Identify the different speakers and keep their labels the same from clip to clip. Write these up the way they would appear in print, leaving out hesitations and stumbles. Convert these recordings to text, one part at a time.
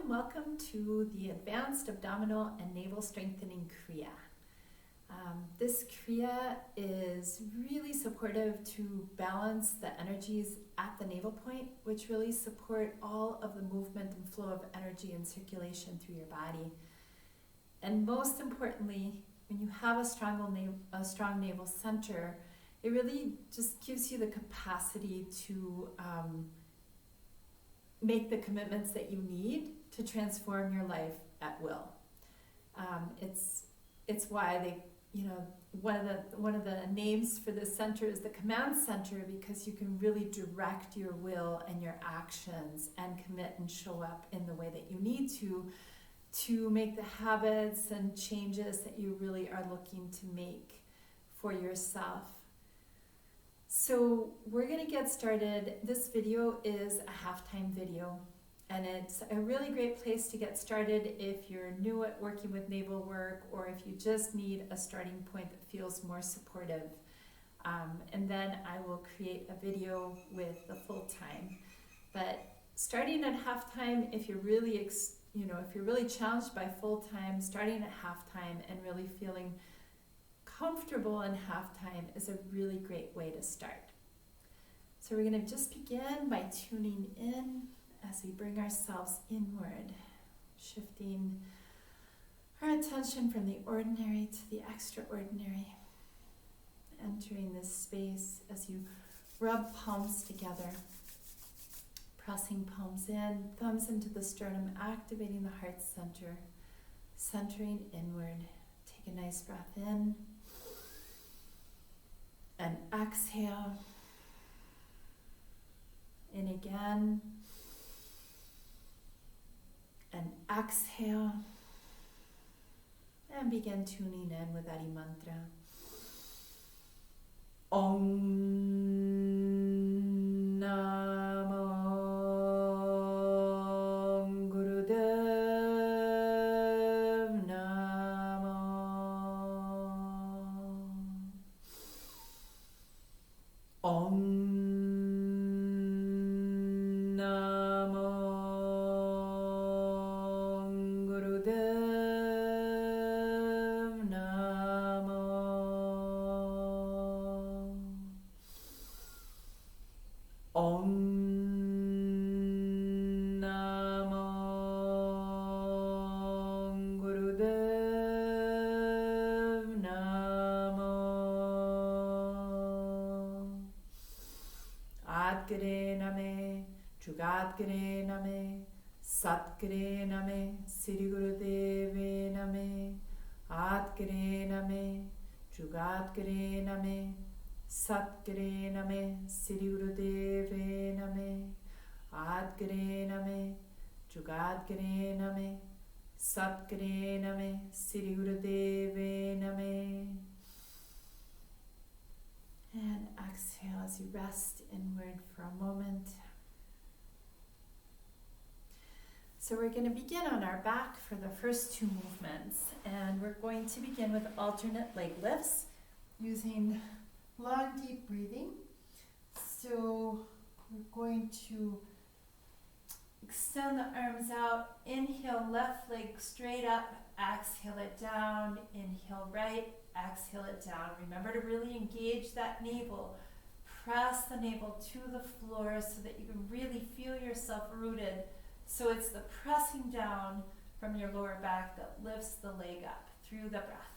Speaker 1: welcome to the Advanced Abdominal and Navel Strengthening Kriya. This Kriya is really supportive to balance the energies at the navel point, which really support all of the movement and flow of energy and circulation through your body. And most importantly, when you have a strong navel center, it really just gives you the capacity to make the commitments that you need to transform your life at will. It's why one of the names for this center is the command center, because you can really direct your will and your actions and commit and show up in the way that you need to make the habits and changes that you really are looking to make for yourself. So we're going to get started. This video is a halftime video, and it's a really great place to get started if you're new at working with navel work, or if you just need a starting point that feels more supportive. And then I will create a video with the full time. But starting at halftime, if you're really if you're really challenged by full time, starting at halftime and really feeling comfortable in halftime is a really great way to start. So we're going to just begin by tuning in as we bring ourselves inward, shifting our attention from the ordinary to the extraordinary, entering this space as you rub palms together, pressing palms in, thumbs into the sternum, activating the heart center, centering inward. Take a nice breath in and exhale. In again and exhale, and begin tuning in with Adi Mantra. Om Namo Gurudev Namo. Om Adgare Name, Jugadgare Name, Satgare Name, Sri Gurudeve Name, Adgare Name, Jugadgare Name, Satgare Name, Sri Gurudeve Name, Adgare Name, Jugadgare Name, Satgare Name, Sri Gurudeve Name. And exhale as you rest inward for a moment. So we're going to begin on our back for the first two movements. And we're going to begin with alternate leg lifts using long, deep breathing. So we're going to extend the arms out. Inhale, left leg straight up. Exhale it down. Inhale, right. Exhale it down. Remember to really engage that navel. Press the navel to the floor so that you can really feel yourself rooted. So it's the pressing down from your lower back that lifts the leg up through the breath.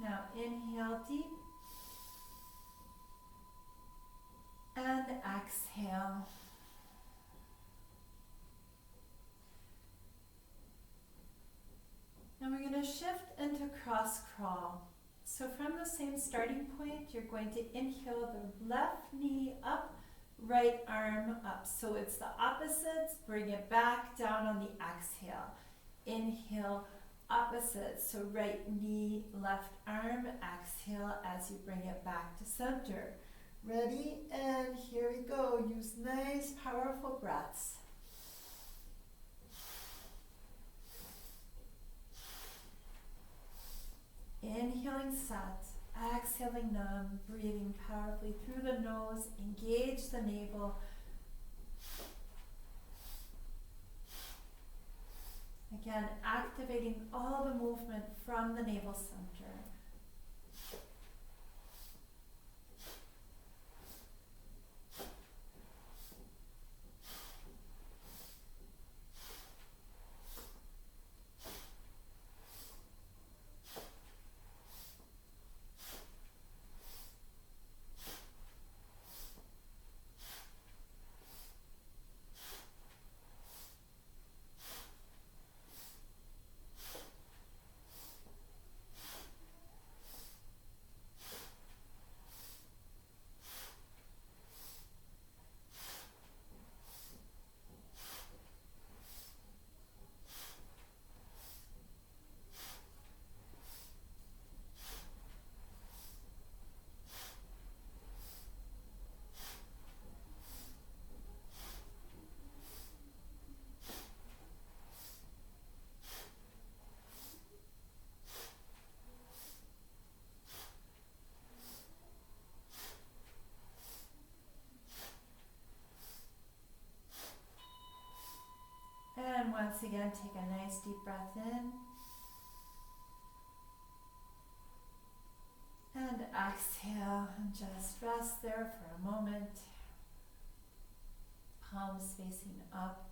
Speaker 1: Now inhale deep and exhale. Now we're going to shift into cross crawl. So from the same starting point, you're going to inhale the left knee up, right arm up. So it's the opposites, bring it back down on the exhale. Inhale, opposite, so right knee, left arm, exhale as you bring it back to center. Ready? And here we go. Use nice, powerful breaths. Inhaling sat, exhaling nam, breathing powerfully through the nose, engage the navel. Again, activating all the movement from the navel center. And once again, take a nice deep breath in. And exhale, and just rest there for a moment. Palms facing up.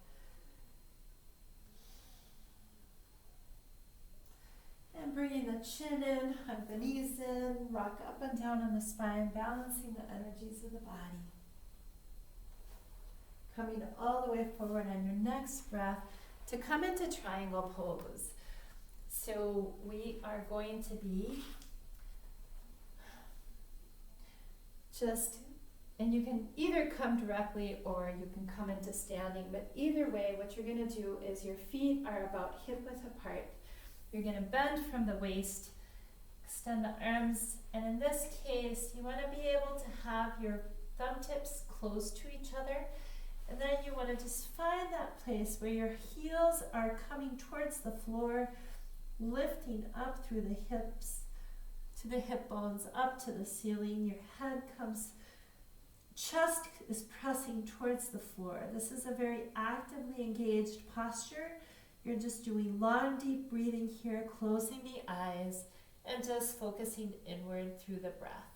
Speaker 1: And bringing the chin in, hug the knees in, rock up and down on the spine, balancing the energies of the body. Coming all the way forward on your next breath to come into triangle pose. So we are going to be and you can either come directly or you can come into standing, but either way, what you're going to do is your feet are about hip width apart. You're going to bend from the waist, extend the arms, and in this case, you want to be able to have your thumb tips close to each other, and then you want to just find that place where your heels are coming towards the floor, lifting up through the hips, to the hip bones, up to the ceiling. Your head comes, chest is pressing towards the floor. This is a very actively engaged posture. You're just doing long, deep breathing here, closing the eyes, and just focusing inward through the breath.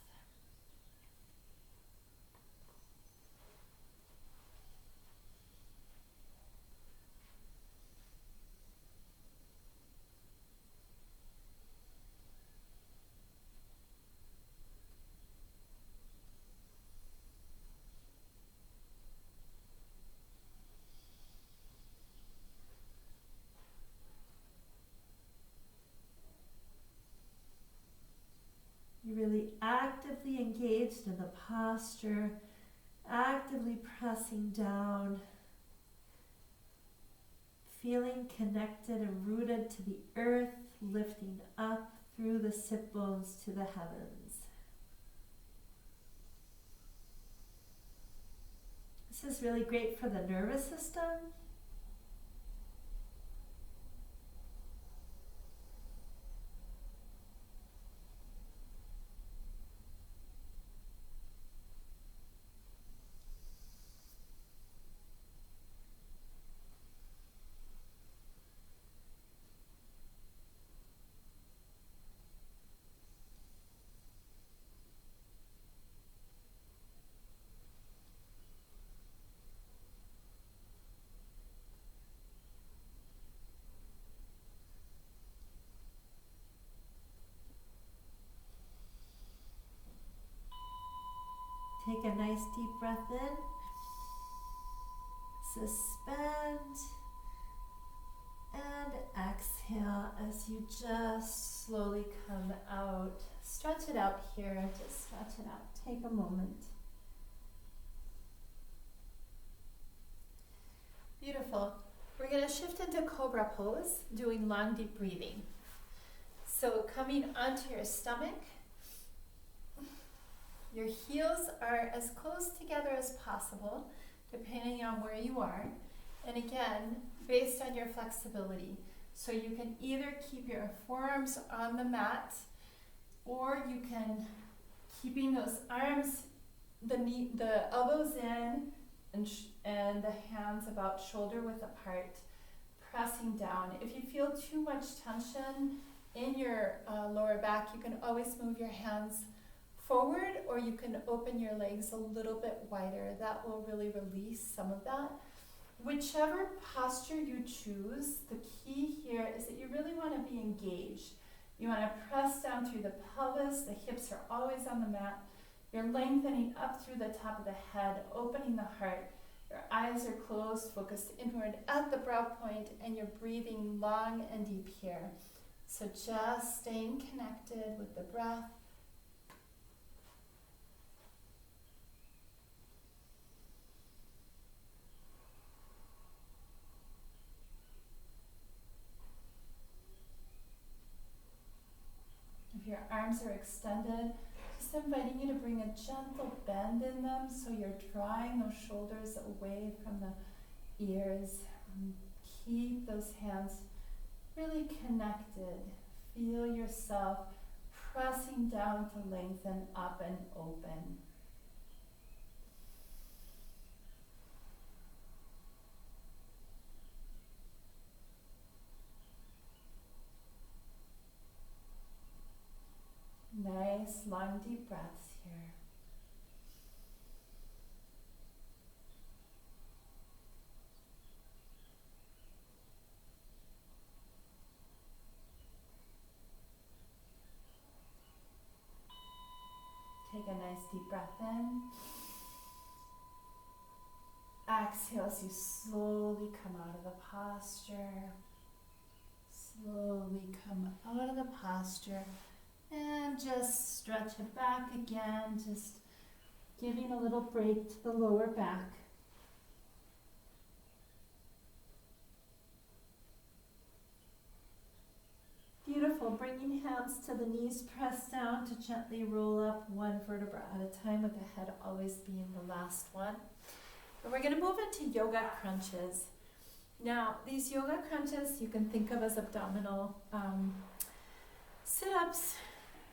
Speaker 1: You're really actively engaged in the posture, actively pressing down, feeling connected and rooted to the earth, lifting up through the sit bones to the heavens. This is really great for the nervous system. Take a nice deep breath in. Suspend. And exhale as you just slowly come out. Stretch it out here. Just stretch it out. Take a moment. Beautiful. We're going to shift into Cobra Pose, doing long, deep breathing. So coming onto your stomach, your heels are as close together as possible, depending on where you are. And again, based on your flexibility. So you can either keep your forearms on the mat, or you can, keeping those arms, the elbows in, and the hands about shoulder width apart, pressing down. If you feel too much tension in your lower back, you can always move your hands forward, or you can open your legs a little bit wider. That will really release some of that. Whichever posture you choose, the key here is that you really want to be engaged. You want to press down through the pelvis, the hips are always on the mat. You're lengthening up through the top of the head, opening the heart. Your eyes are closed, focused inward at the brow point, and you're breathing long and deep here. So just staying connected with the breath. If your arms are extended, just inviting you to bring a gentle bend in them so you're drawing those shoulders away from the ears. Keep those hands really connected. Feel yourself pressing down to lengthen up and open. Nice, long, deep breaths here. Take a nice deep breath in. Exhale as you slowly come out of the posture. Slowly come out of the posture. And just stretch it back again, just giving a little break to the lower back. Beautiful. Bringing hands to the knees, press down to gently roll up one vertebra at a time, with the head always being the last one. And we're going to move into yoga crunches. Now, these yoga crunches you can think of as abdominal sit-ups.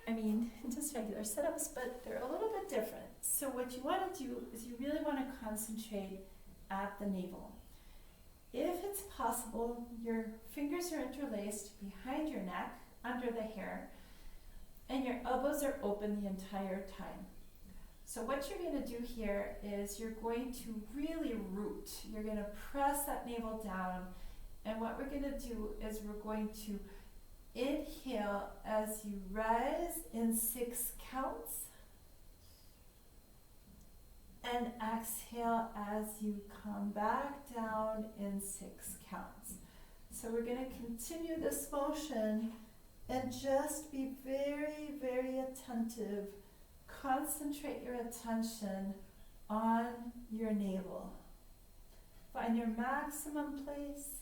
Speaker 1: I mean, just regular sit-ups, but they're a little bit different. So what you want to do is you really want to concentrate at the navel. If it's possible, your fingers are interlaced behind your neck, under the hair, and your elbows are open the entire time. So what you're going to do here is you're going to really root. You're going to press that navel down, and what we're going to do is we're going to inhale as you rise in 6 counts, and exhale as you come back down in 6 counts. So we're going to continue this motion and just be very, very attentive. Concentrate your attention on your navel. Find your maximum place,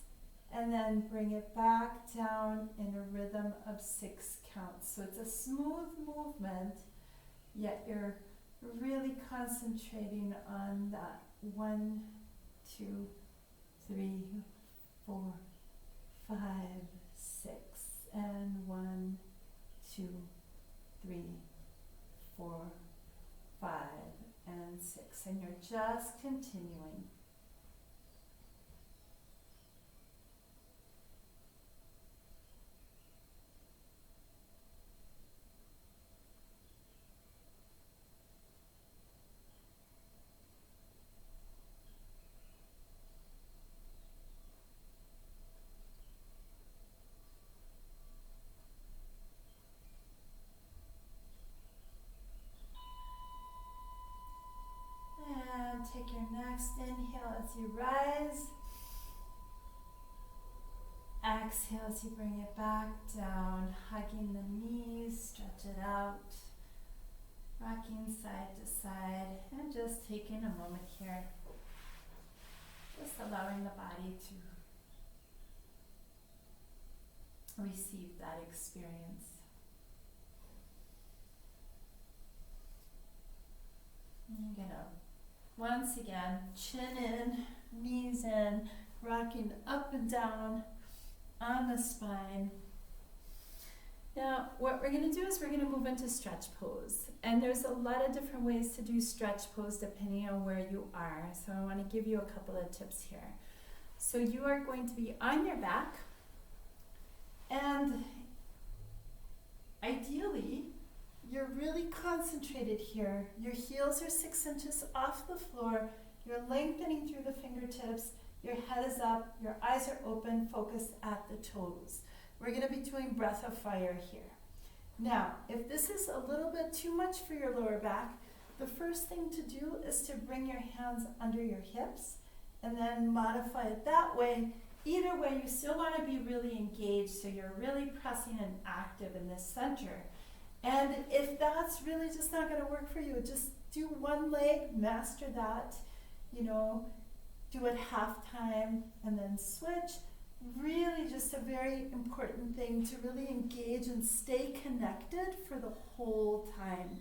Speaker 1: and then bring it back down in a rhythm of 6 counts. So it's a smooth movement, yet you're really concentrating on that 1, 2, 3, 4, 5, 6, and 1, 2, 3, 4, 5, and 6. And you're just continuing. take your next inhale as you rise. Exhale as you bring it back down, hugging the knees, stretch it out, rocking side to side, and just taking a moment here, just allowing the body to receive that experience. I'm gonna, once again, chin in, knees in, rocking up and down on the spine. Now, what we're going to do is we're going to move into stretch pose. And there's a lot of different ways to do stretch pose depending on where you are. So I want to give you a couple of tips here. So you are going to be on your back, and ideally, you're really concentrated here. Your heels are 6 inches off the floor. You're lengthening through the fingertips. Your head is up, your eyes are open, focused at the toes. We're going to be doing breath of fire here. Now, if this is a little bit too much for your lower back, the first thing to do is to bring your hands under your hips and then modify it that way. Either way, you still want to be really engaged, so you're really pressing and active in this center. And if that's really just not going to work for you, just do one leg, master that, do it half time and then switch. Really just a very important thing to really engage and stay connected for the whole time.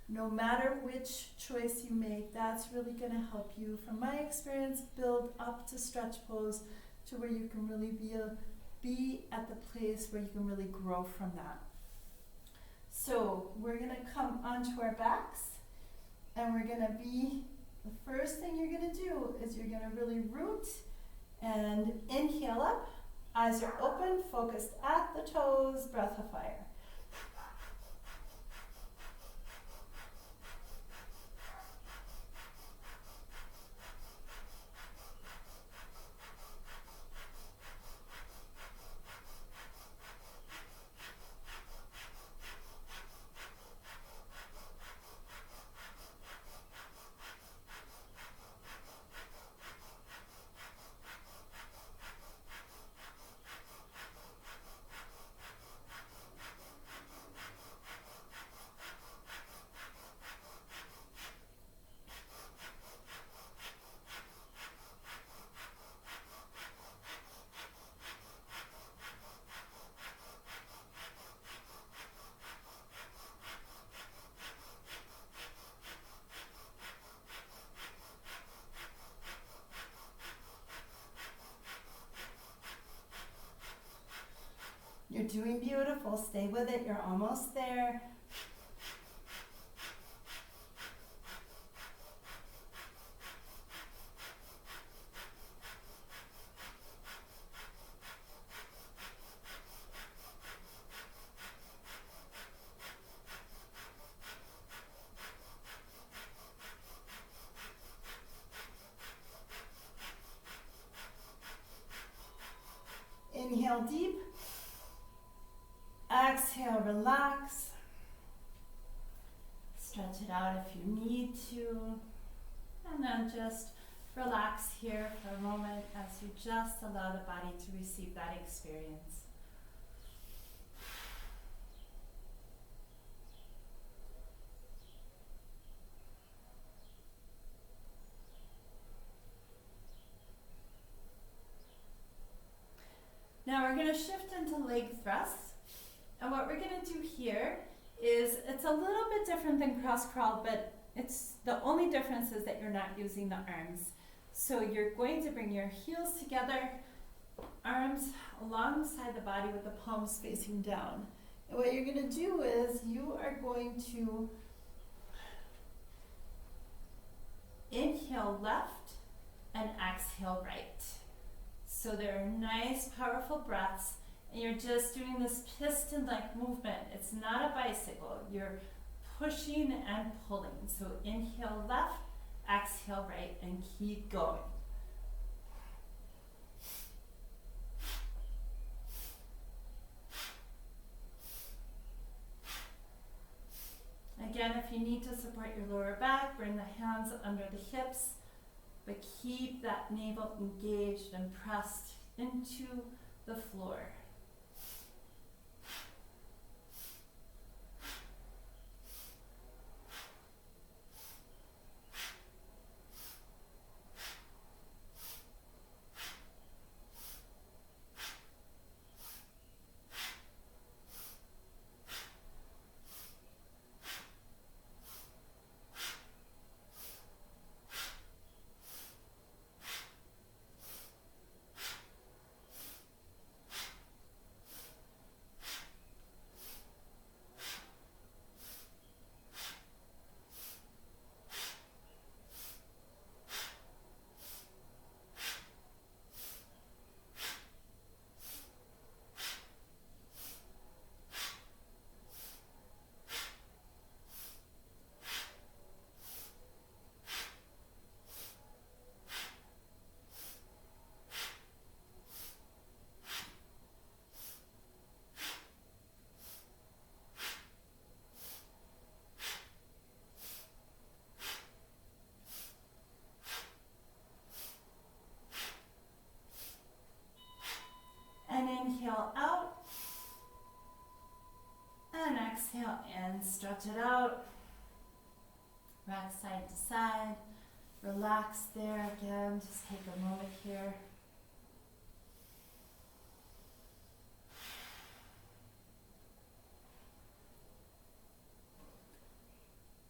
Speaker 1: No matter which choice you make, that's really going to help you, from my experience, build up to stretch pose to where you can really be at the place where you can really grow from that. So we're going to come onto our backs, and we're going to be, the first thing you're going to do is you're going to really root and inhale up. Eyes are open, focused at the toes, breath of fire. You're doing beautiful. Stay with it. You're almost there. Inhale deep. Exhale, relax. Stretch it out if you need to. And then just relax here for a moment as you just allow the body to receive that experience. Now we're going to shift into leg thrusts. And what we're going to do here is, it's a little bit different than cross crawl, but it's the only difference is that you're not using the arms. So you're going to bring your heels together, arms alongside the body with the palms facing down. And what you're going to do is you are going to inhale left and exhale right. So they're nice, powerful breaths. And you're just doing this piston-like movement. It's not a bicycle. You're pushing and pulling. So inhale left, exhale right, and keep going. Again, if you need to support your lower back, bring the hands under the hips, but keep that navel engaged and pressed into the floor. And inhale out, and exhale in, stretch it out, rock side to side, relax there again, just take a moment here.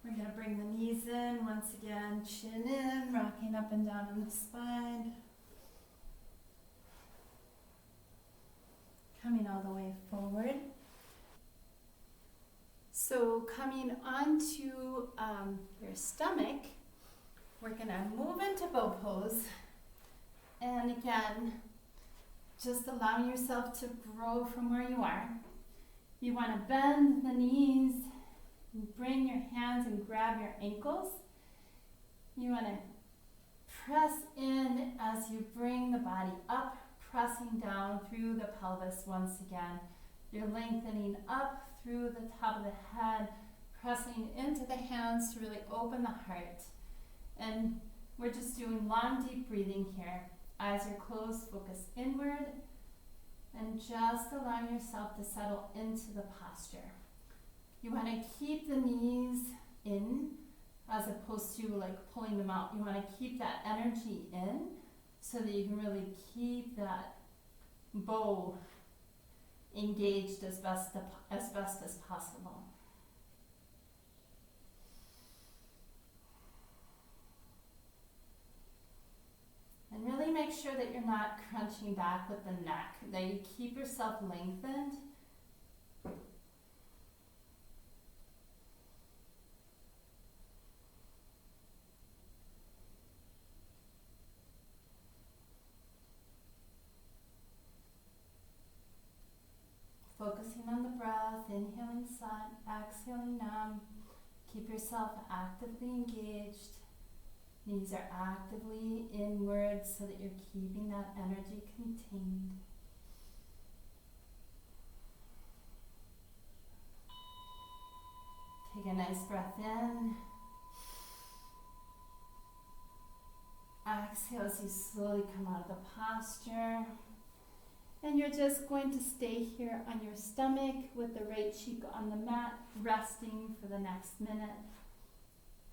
Speaker 1: We're going to bring the knees in once again, chin in, rocking up and down in the spine. Coming all the way forward. So coming onto your stomach, we're going to move into bow pose. And again, just allowing yourself to grow from where you are. You want to bend the knees, bring your hands and grab your ankles. You want to press in as you bring the body up, pressing down through the pelvis once again. You're lengthening up through the top of the head, pressing into the hands to really open the heart. And we're just doing long, deep breathing here. Eyes are closed, focus inward, and just allowing yourself to settle into the posture. You want to keep the knees in as opposed to like pulling them out. You want to keep that energy in so that you can really keep that bow engaged as best as possible. And really make sure that you're not crunching back with the neck, that you keep yourself lengthened. Focusing on the breath, inhaling sun, exhaling numb. Keep yourself actively engaged. Knees are actively inward so that you're keeping that energy contained. Take a nice breath in. Exhale as you slowly come out of the posture. And you're just going to stay here on your stomach with the right cheek on the mat, resting for the next minute,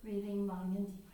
Speaker 1: breathing long and deep.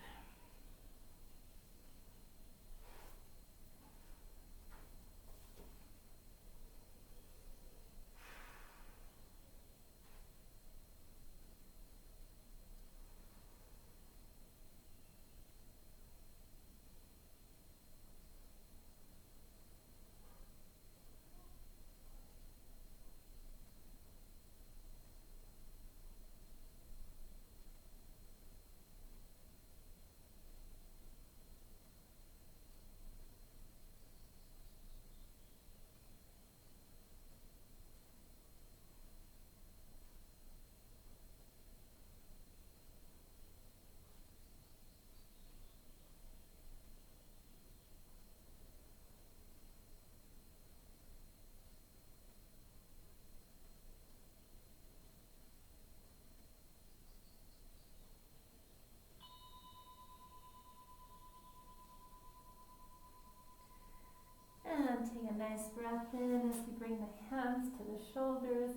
Speaker 1: taking a nice breath in as we bring the hands to the shoulders.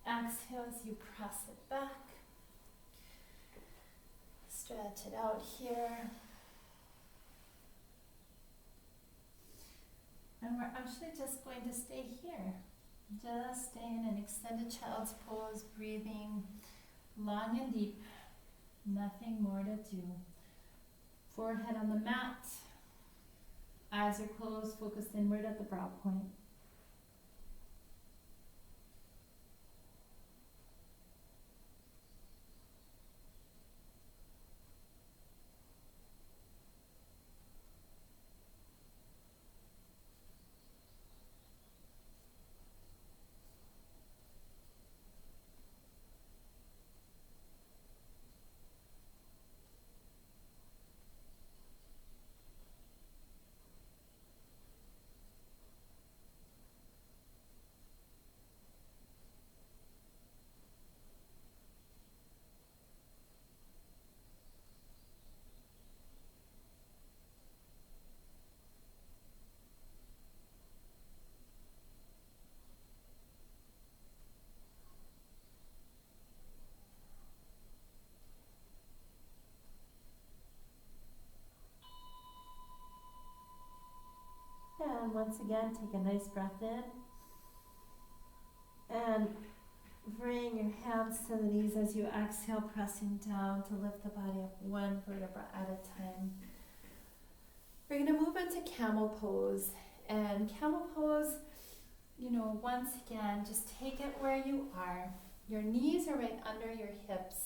Speaker 1: Exhale as you press it back. Stretch it out here. And we're actually just going to stay here. Just stay in an extended child's pose, breathing long and deep. Nothing more to do. Forehead on the mat. Eyes are closed, focused inward at the brow point. And once again, take a nice breath in. And bring your hands to the knees as you exhale, pressing down to lift the body up one vertebra at a time. We're going to move into Camel Pose. And Camel Pose, once again, just take it where you are. Your knees are right under your hips.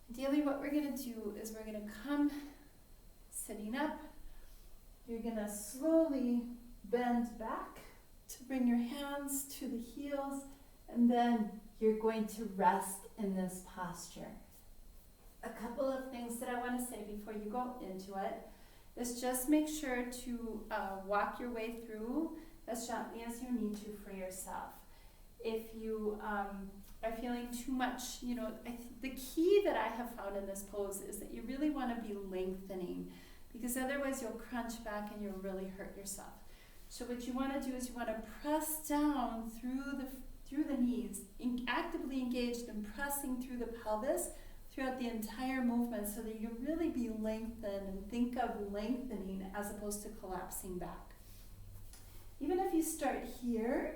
Speaker 1: Ideally, what we're going to do is we're going to come sitting up. You're going to slowly bend back to bring your hands to the heels, and then you're going to rest in this posture. A couple of things that I want to say before you go into it is just make sure to walk your way through as gently as you need to for yourself. If you are feeling too much, the key that I have found in this pose is that you really want to be lengthening, because otherwise you'll crunch back and you'll really hurt yourself. So what you want to do is you want to press down through the knees, actively engaged in pressing through the pelvis throughout the entire movement, so that you really be lengthened and think of lengthening as opposed to collapsing back. Even if you start here,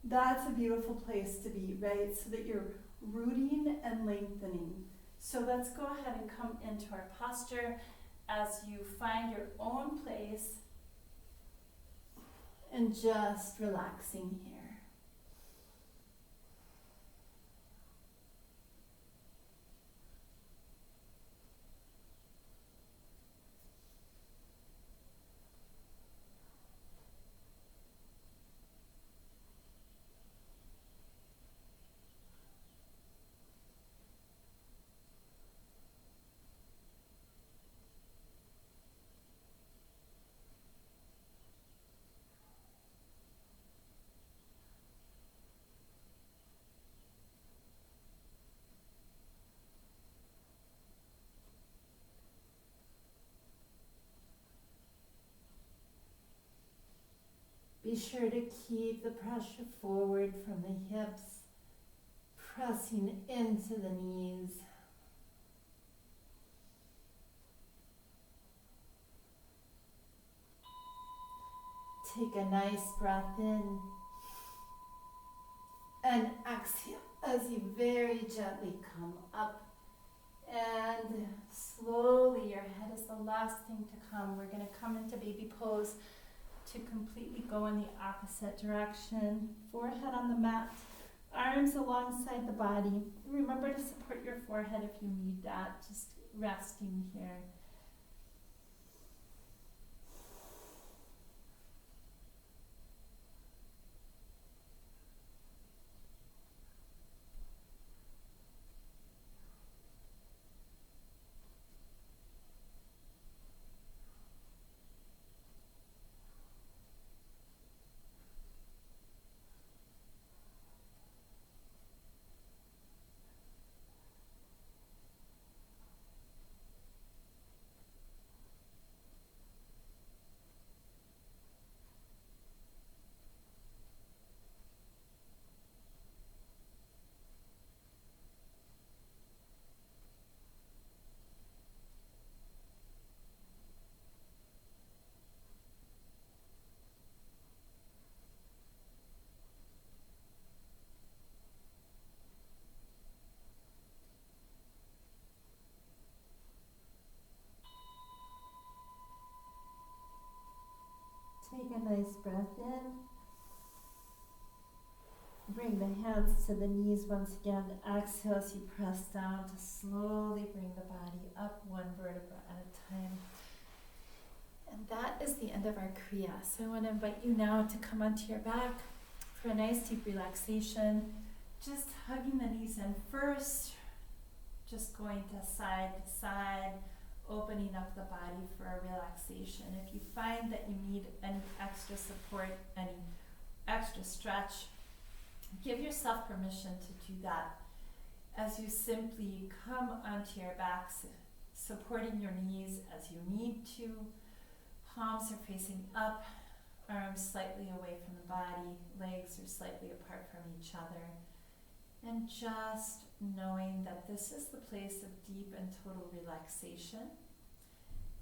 Speaker 1: that's a beautiful place to be, right? So that you're rooting and lengthening. So let's go ahead and come into our posture as you find your own place and just relaxing here. Be sure to keep the pressure forward from the hips, pressing into the knees. Take a nice breath in and exhale as you very gently come up. And slowly, your head is the last thing to come. We're going to come into baby pose to completely go in the opposite direction. Forehead on the mat, arms alongside the body. Remember to support your forehead if you need that, just resting here.
Speaker 2: a nice breath in. Bring the hands to the knees once again. Exhale as you press down to slowly bring the body up one vertebra at a time.
Speaker 1: And that is the end of our Kriya. So I want to invite you now to come onto your back for a nice deep relaxation. Just hugging the knees in first. Just going to side, opening up the body for a relaxation. If you find that you need any extra support, any extra stretch, give yourself permission to do that as you simply come onto your backs, supporting your knees as you need to. Palms are facing up, arms slightly away from the body, legs are slightly apart from each other. And just knowing that this is the place of deep and total relaxation,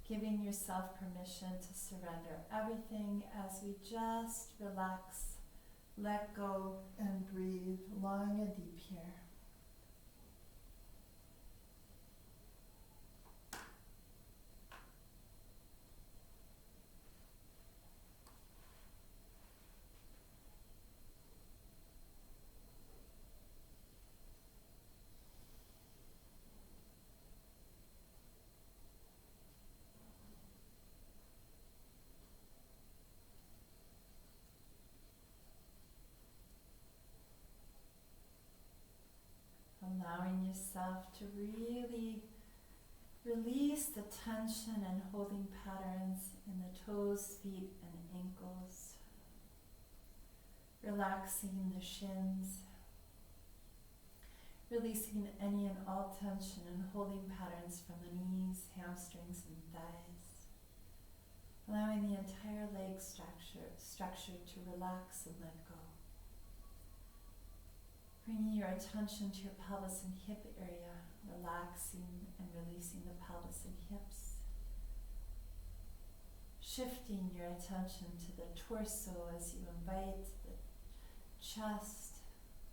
Speaker 1: giving yourself permission to surrender everything as we just relax, let go, and breathe long and deep here. Allowing yourself to really release the tension and holding patterns in the toes, feet, and ankles. Relaxing the shins. Releasing any and all tension and holding patterns from the knees, hamstrings, and thighs. Allowing the entire leg structure to relax and let go. Bringing your attention to your pelvis and hip area, relaxing and releasing the pelvis and hips. Shifting your attention to the torso as you invite the chest,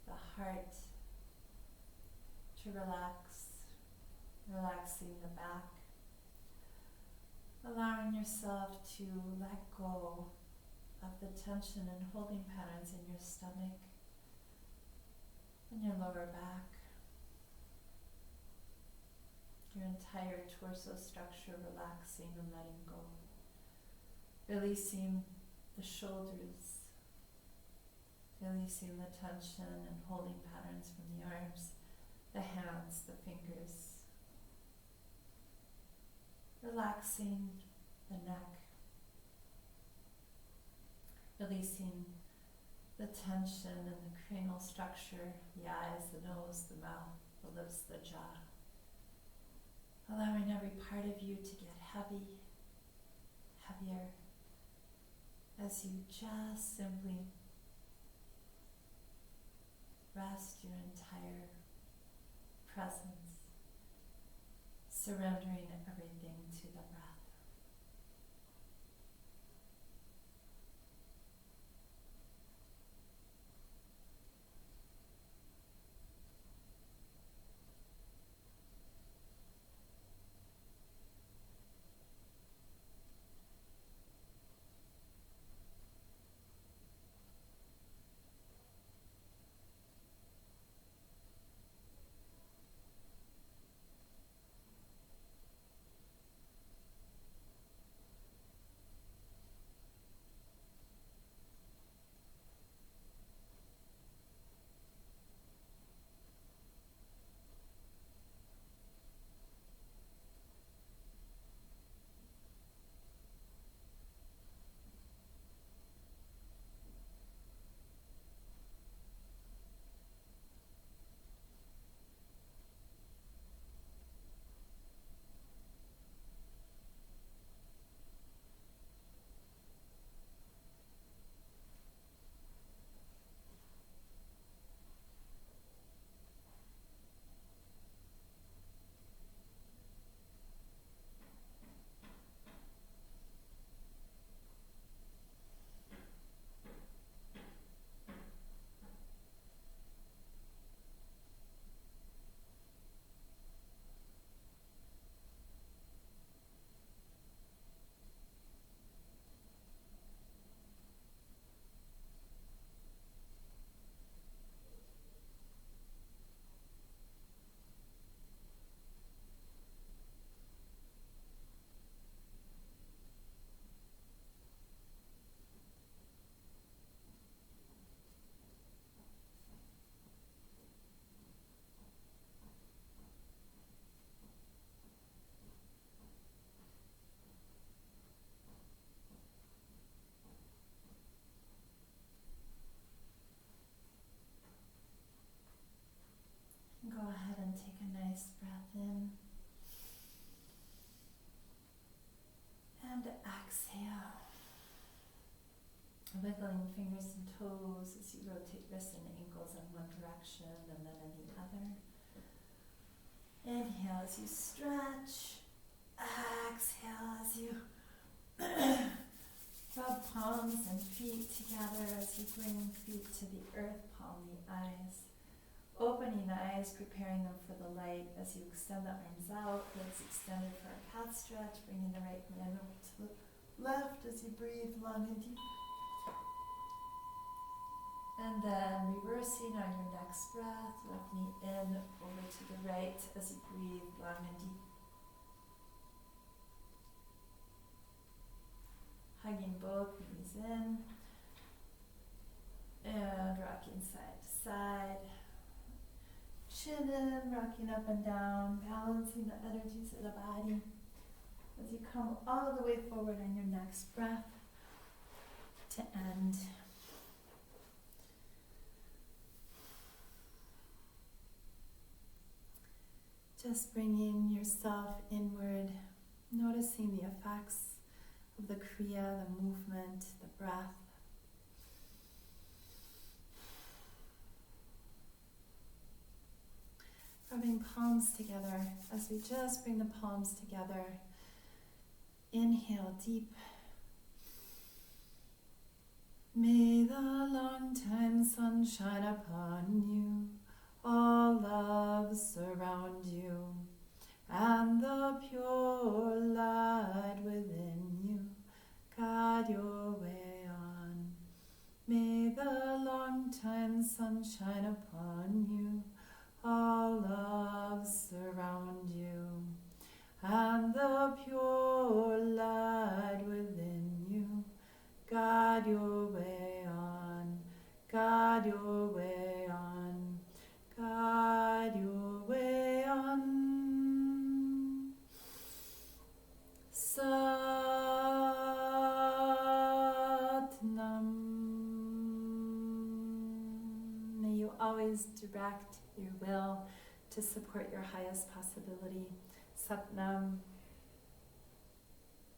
Speaker 1: the heart to relax, relaxing the back. Allowing yourself to let go of the tension and holding patterns in your stomach and your lower back, your entire torso structure relaxing and letting go, releasing the shoulders, releasing the tension and holding patterns from the arms, the hands, the fingers, relaxing the neck, releasing the tension in the cranial structure, the eyes, the nose, the mouth, the lips, the jaw. Allowing every part of you to get heavy, heavier, as you just simply rest your entire presence, surrendering everything to the breath.
Speaker 2: and take a nice breath in. And exhale. Wiggling fingers and toes as you rotate wrists and ankles in one direction and then in the other. Inhale as you stretch. Exhale as you rub palms and feet together as you bring feet to the earth, palm the eyes. Opening the eyes, preparing them for the light as you extend the arms out, legs extended for a cat stretch, bringing the right hand over to the left as you breathe long and deep. And then reversing on your next breath, left knee in, over to the right as you breathe long and deep. Hugging both knees in and rocking side to side. Chin in, rocking up and down, balancing the energies of the body as you come all the way forward on your next breath to end. Just bringing yourself inward, noticing the effects of the Kriya, the movement, the breath. Rubbing palms together as we just bring the palms together. Inhale deep. May the long time sun shine upon you, all love surround you, and the pure light within you guide your way on. May the long time sun shine upon you, all love surround you, and the pure light within you guide your way on, guide your way on, guide your way on. Satnam. May you always direct your will to support your highest possibility. Satnam.